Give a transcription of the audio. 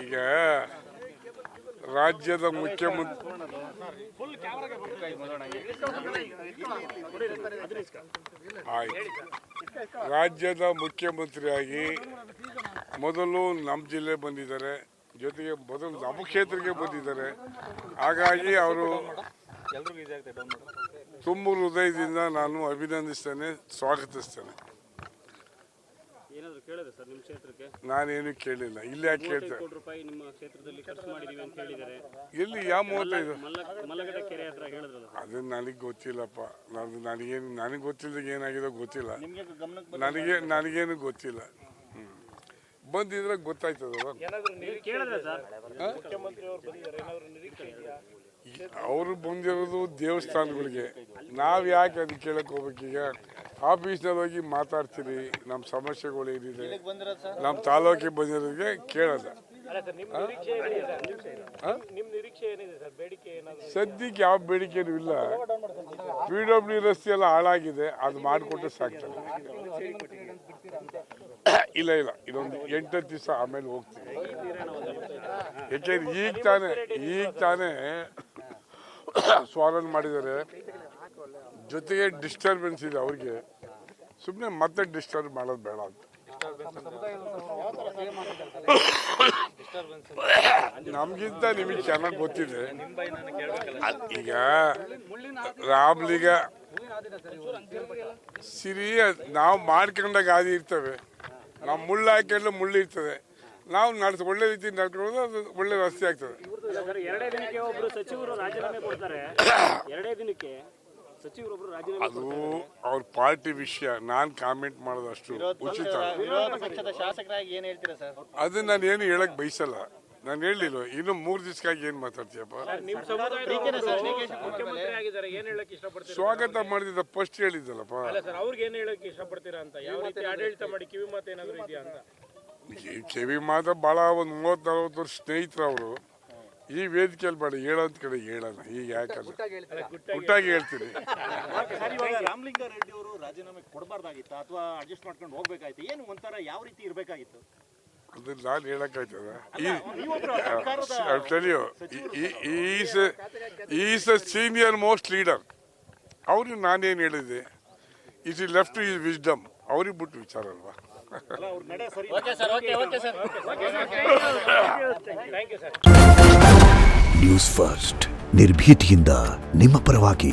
ಈಗ ರಾಜ್ಯದ ಮುಖ್ಯಮಂತ್ರಿ ರಾಜ್ಯದ ಮುಖ್ಯಮಂತ್ರಿಯಾಗಿ ಮೊದಲು ನಮ್ಮ ಜಿಲ್ಲೆ ಬಂದಿದ್ದಾರೆ, ಜೊತೆಗೆ ಮೊದಲು ನಮ್ಮ ಕ್ಷೇತ್ರಕ್ಕೆ ಬಂದಿದ್ದಾರೆ. ಹಾಗಾಗಿ ಅವರು ತುಂಬ ಹೃದಯದಿಂದ ನಾನು ಅಭಿನಂದಿಸ್ತೇನೆ, ಸ್ವಾಗತಿಸ್ತೇನೆ. ನಾನೇನು ಕೇಳಿಲ್ಲ. ಇಲ್ಲಿ ಯಾಕೆ ಕೇಳ್ತೇನೆ? ಎಲ್ಲಿ ಯಾವ 35? ಅದು ನನಗೆ ಗೊತ್ತಿಲ್ಲಪ್ಪ. ನನಗೆ ಗೊತ್ತಿಲ್ಲದಾಗ ಏನಾಗಿದೆ ಗೊತ್ತಿಲ್ಲ. ನನಗೇನು ಗೊತ್ತಿಲ್ಲ. ಬಂದಿದ್ರೆ ಗೊತ್ತಾಯ್ತದಲ್ಲ. ಅವರು ಬಂದಿರೋದು ದೇವಸ್ಥಾನಗಳಿಗೆ. ನಾವು ಯಾಕೆ ಅದು ಕೇಳಕ್ ಹೋಗ್ಬೇಕೀಗ? ಆಫೀಸ್ನಲ್ಲಿ ಹೋಗಿ ಮಾತಾಡ್ತೀರಿ, ನಮ್ಮ ಸಮಸ್ಯೆಗಳು ಏನಿದೆ, ನಮ್ಮ ತಾಲೂಕಿಗೆ ಬಂದಿರೋರಿಗೆ ಕೇಳೋದ. ಸದ್ಯಕ್ಕೆ ಯಾವ ಬೇಡಿಕೆನೂ ಇಲ್ಲ. PW ರಸ್ತೆ ಎಲ್ಲ ಹಾಳಾಗಿದೆ, ಅದು ಮಾಡಿಕೊಟ್ಟು ಸಾಕ್ತಾರೆ. ಇಲ್ಲ ಇದೊಂದು 8 ದಿವಸ ಆಮೇಲೆ ಹೋಗ್ತೀವಿ. ಯಾಕೆಂದ್ರೆ ಈಗ ತಾನೇ ಸ್ವಾಗತ ಮಾಡಿದ್ದಾರೆ. ಜೊತೆಗೆ ಡಿಸ್ಟರ್ಬೆನ್ಸ್ ಇದೆ ಅವ್ರಿಗೆ. ಸುಮ್ಮನೆ ಮತ್ತೆ ಡಿಸ್ಟರ್ಬ್ ಮಾಡೋದು ಬೇಡ ಅಂತ. ನಮ್ಗಿಂತ ನಿಮಗೆ ಚೆನ್ನಾಗಿ ಗೊತ್ತಿದೆ. ಈಗ ರಾಮ್ಲಿಗ ಸಿರಿ ನಾವು ಮಾಡ್ಕೊಂಡಾಗ ಗಾದಿ ಇರ್ತವೆ, ನಾವು ಮುಳ್ಳು ಹಾಕೊಂಡು ಮುಳ್ಳು ಇರ್ತದೆ. ನಾವು ಒಳ್ಳೆ ರೀತಿ ನಡ್ಕೊಳ್ಳೋದು, ಅದು ಒಳ್ಳೆ ರಸ್ತೆ ಆಗ್ತದೆ. ಅದು ಅವ್ರ ಪಾರ್ಟಿ ವಿಷಯ, ನಾನು ಕಾಮೆಂಟ್ ಮಾಡೋದು ಅಷ್ಟು ಉಚಿತ. ಅದನ್ನ ನಾನು ಏನು ಹೇಳಕ್ ಬಯಸಲ್ಲ. ನಾನು ಹೇಳಿಲ್ಲ. ಇನ್ನು 3 ದಿವಸಕ್ಕಾಗಿ ಏನ್ ಮಾತಾಡ್ತೀಯಪ್ಪ? ಸ್ವಾಗತ ಮಾಡಿದ ಫಸ್ಟ್ ಹೇಳಿದ್ದಲ್ಲಪ್ಪ. ಕಿವಿ ಮಾತ ಬಹಳ ಒಂದು 30-40 ವರ್ಷ ಸ್ನೇಹಿತರು ಅವರು. ಈ ವೇದಿಕೆಯಲ್ಲಿ ಬೇಡ, ಹೇಳೋದ್ ಕಡೆ ಹೇಳೋಣ. ಈಗ ಯಾಕಂದ್ರೆ ಗುಟ್ಟಾಗಿ ಹೇಳ್ತೀನಿ. ರಾಮಲಿಂಗಾರೆಡ್ಡಿ ಅವರು ರಾಜೀನಾಮೆ ಕೊಡಬಾರ್ದಾಗಿತ್ತು ಅಥವಾ ಅಡ್ಜಸ್ಟ್ ಮಾಡ್ಕೊಂಡು ಹೋಗ್ಬೇಕಾಯ್ತು? ಏನು ಒಂಥರ ಯಾವ ರೀತಿ ಇರ್ಬೇಕಾಗಿತ್ತು? ಅದು ನಾನು ಹೇಳಕ್ಕಾಯ್ತದ? Is a senior most leader. ಅವ್ರಿಗೆ ನಾನೇನು ಹೇಳಿದೆ? Is left to his wisdom. ಅವ್ರಿಗೆ ಬಿಟ್ಟು ವಿಚಾರ ಅಲ್ವಾ? ನ್ಯೂಸ್ ಫಸ್ಟ್, ನಿರ್ಭೀತಿಯಿಂದ ನಿಮ್ಮ ಪರವಾಗಿ.